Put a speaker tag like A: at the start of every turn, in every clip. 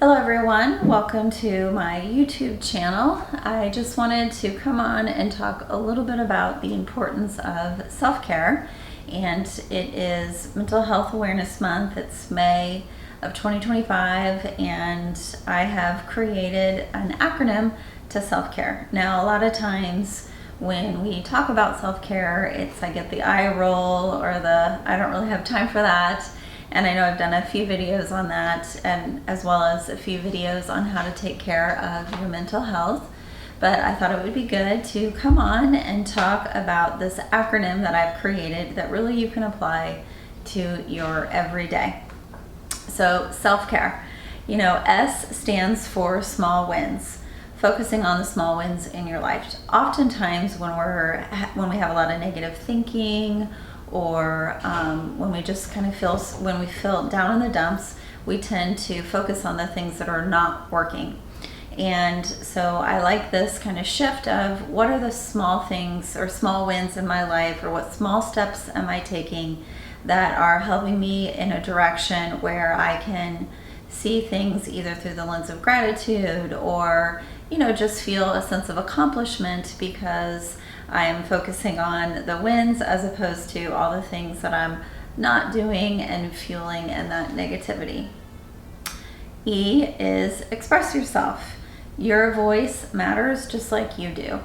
A: Hello everyone, welcome to my YouTube channel. I just wanted to come on and talk a little bit about the importance of self-care, and it is Mental Health Awareness Month. It's May of 2025 and I have created an acronym to self-care. Now a lot of times when we talk about self-care, I get the eye roll or the I don't really have time for that. And I know I've done a few videos on that, and as well as a few videos on how to take care of your mental health. But I thought it would be good to come on and talk about this acronym that I've created that really you can apply to your everyday. So self-care, S stands for small wins. Focusing on the small wins in your life. Oftentimes when we have a lot of negative thinking, or when we just kind of when we feel down in the dumps, we tend to focus on the things that are not working. And so I like this kind of shift of what are the small things or small wins in my life, or what small steps am I taking that are helping me in a direction where I can see things either through the lens of gratitude or just feel a sense of accomplishment because I am focusing on the wins as opposed to all the things that I'm not doing and fueling in that negativity. E is express yourself. Your voice matters just like you do.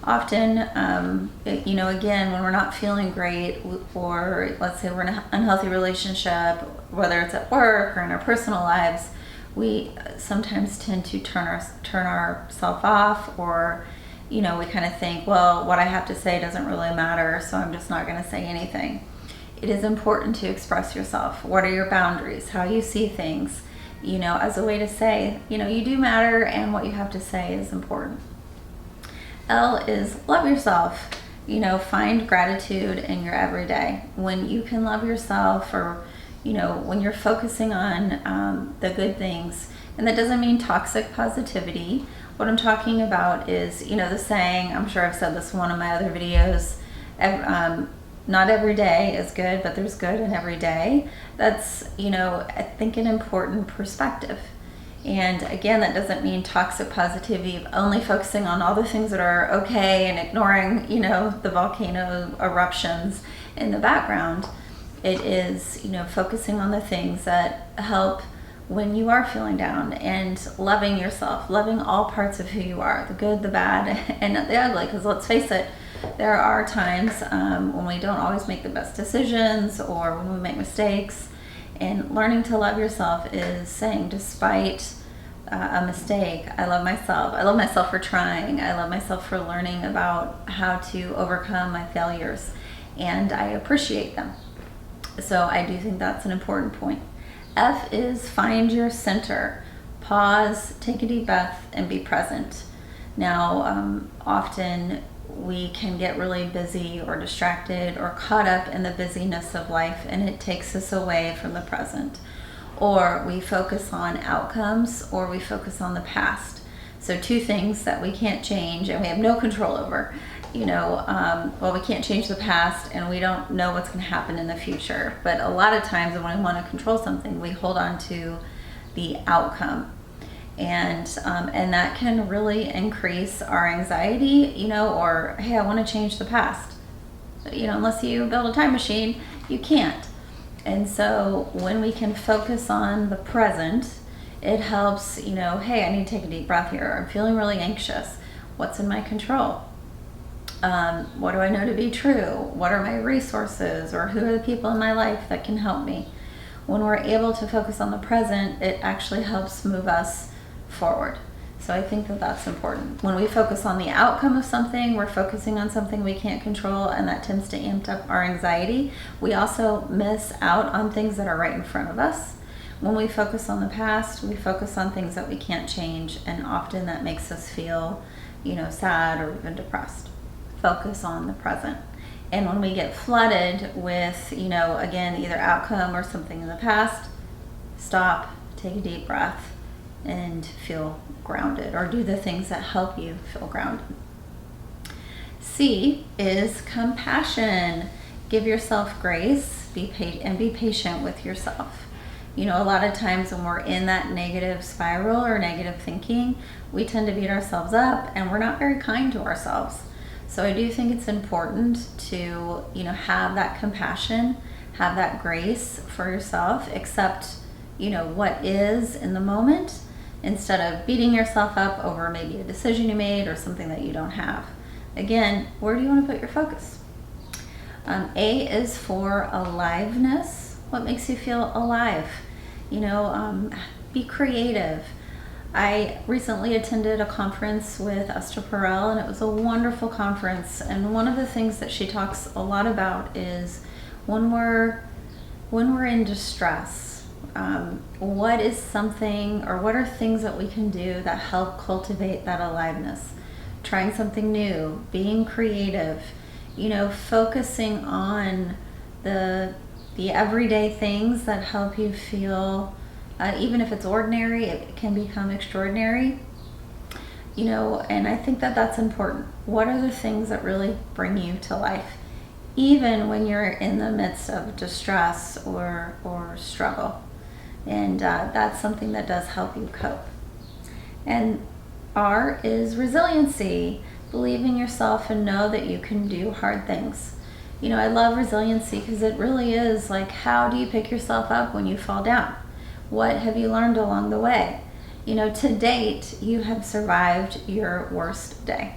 A: Often, again, when we're not feeling great, or let's say we're in an unhealthy relationship, whether it's at work or in our personal lives, we sometimes tend to turn ourselves off, or we kind of think, well, what I have to say doesn't really matter, so I'm just not going to say anything. It is important to express yourself. What are your boundaries? How you see things, as a way to say, you do matter and what you have to say is important. L is love yourself. Find gratitude in your everyday. When you can love yourself, or when you're focusing on the good things, and that doesn't mean toxic positivity. What I'm talking about is, the saying, I'm sure I've said this in one of my other videos, not every day is good, but there's good in every day. That's, I think an important perspective. And again, that doesn't mean toxic positivity of only focusing on all the things that are okay and ignoring, the volcano eruptions in the background. It is, focusing on the things that help when you are feeling down, and loving yourself, loving all parts of who you are, the good, the bad, and the ugly. Because let's face it, there are times when we don't always make the best decisions, or when we make mistakes. And learning to love yourself is saying, despite a mistake, I love myself. I love myself for trying. I love myself for learning about how to overcome my failures, and I appreciate them. So I do think that's an important point. F is find your center. Pause, take a deep breath, and be present. Now, often we can get really busy or distracted or caught up in the busyness of life, and it takes us away from the present. Or we focus on outcomes, or we focus on the past. So two things that we can't change and we have no control over. We can't change the past, and we don't know what's going to happen in the future. But a lot of times when we want to control something, we hold on to the outcome. And that can really increase our anxiety, or, hey, I want to change the past. But, unless you build a time machine, you can't. And so when we can focus on the present, it helps, hey, I need to take a deep breath here. I'm feeling really anxious. What's in my control? What do I know to be true? What are my resources, or who are the people in my life that can help me? When we're able to focus on the present, it actually helps move us forward. So I think that that's important. When we focus on the outcome of something, we're focusing on something we can't control, and that tends to amp up our anxiety. We also miss out on things that are right in front of us. When we focus on the past, we focus on things that we can't change, and often that makes us feel, sad or even depressed. Focus on the present. And when we get flooded with, again, either outcome or something in the past, stop, take a deep breath, and feel grounded, or do the things that help you feel grounded. C is compassion. Give yourself grace, be patient with yourself. You know, a lot of times when we're in that negative spiral or negative thinking, we tend to beat ourselves up and we're not very kind to ourselves. So I do think it's important to, you know, have that compassion, have that grace for yourself, accept, you know, what is in the moment instead of beating yourself up over maybe a decision you made or something that you don't have. Again, where do you want to put your focus? A is for aliveness. What makes you feel alive? You know, be creative. I recently attended a conference with Esther Perel, and it was a wonderful conference. And one of the things that she talks a lot about is when we're in distress, what is something or what are things that we can do that help cultivate that aliveness? Trying something new, being creative, you know, focusing on the everyday things that help you feel, even if it's ordinary, it can become extraordinary, you know, and I think that that's important. What are the things that really bring you to life, even when you're in the midst of distress or struggle? And that's something that does help you cope. And R is resiliency. Believe in yourself and know that you can do hard things. You know, I love resiliency because it really is like, how do you pick yourself up when you fall down? What have you learned along the way? You know, to date, you have survived your worst day.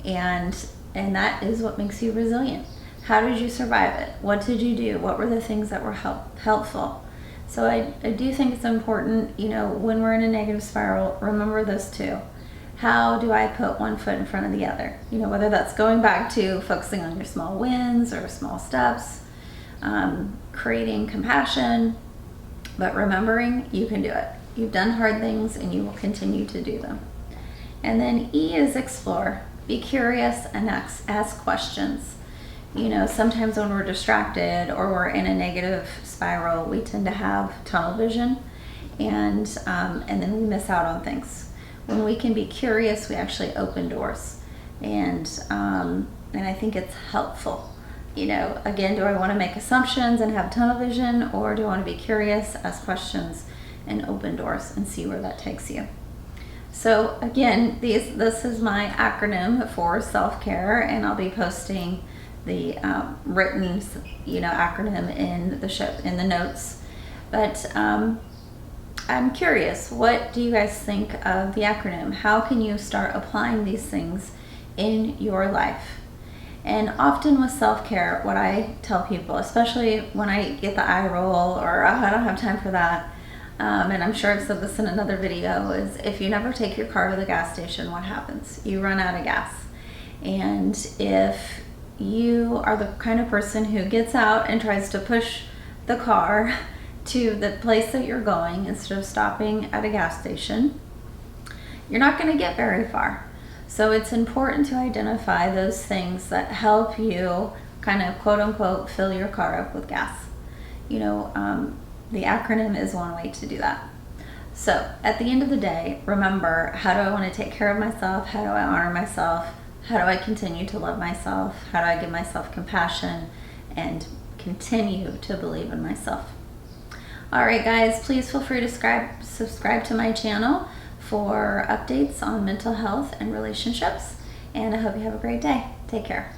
A: And that is what makes you resilient. How did you survive it? What did you do? What were the things that were helpful? So I do think it's important, you know, when we're in a negative spiral, remember this too. How do I put one foot in front of the other? You know, whether that's going back to focusing on your small wins or small steps, creating compassion, but remembering you can do it. You've done hard things and you will continue to do them. And then E is explore. Be curious and ask questions. You know, sometimes when we're distracted or we're in a negative spiral, we tend to have tunnel vision and then we miss out on things. When we can be curious, we actually open doors, and I think it's helpful. You know, again, do I want to make assumptions and have tunnel vision, or do I want to be curious, ask questions, and open doors and see where that takes you? So again, this is my acronym for self-care, and I'll be posting the written, you know, acronym in the notes. But I'm curious, what do you guys think of the acronym? How can you start applying these things in your life? And often with self-care, what I tell people, especially when I get the eye roll or I don't have time for that, and I'm sure I've said this in another video, is if you never take your car to the gas station, what happens? You run out of gas. And if you are the kind of person who gets out and tries to push the car to the place that you're going instead of stopping at a gas station, you're not going to get very far. So it's important to identify those things that help you kind of quote unquote fill your car up with gas. You know, the acronym is one way to do that. So at the end of the day, remember, how do I want to take care of myself? How do I honor myself? How do I continue to love myself? How do I give myself compassion and continue to believe in myself? All right, guys, please feel free to subscribe to my channel for updates on mental health and relationships. And I hope you have a great day. Take care.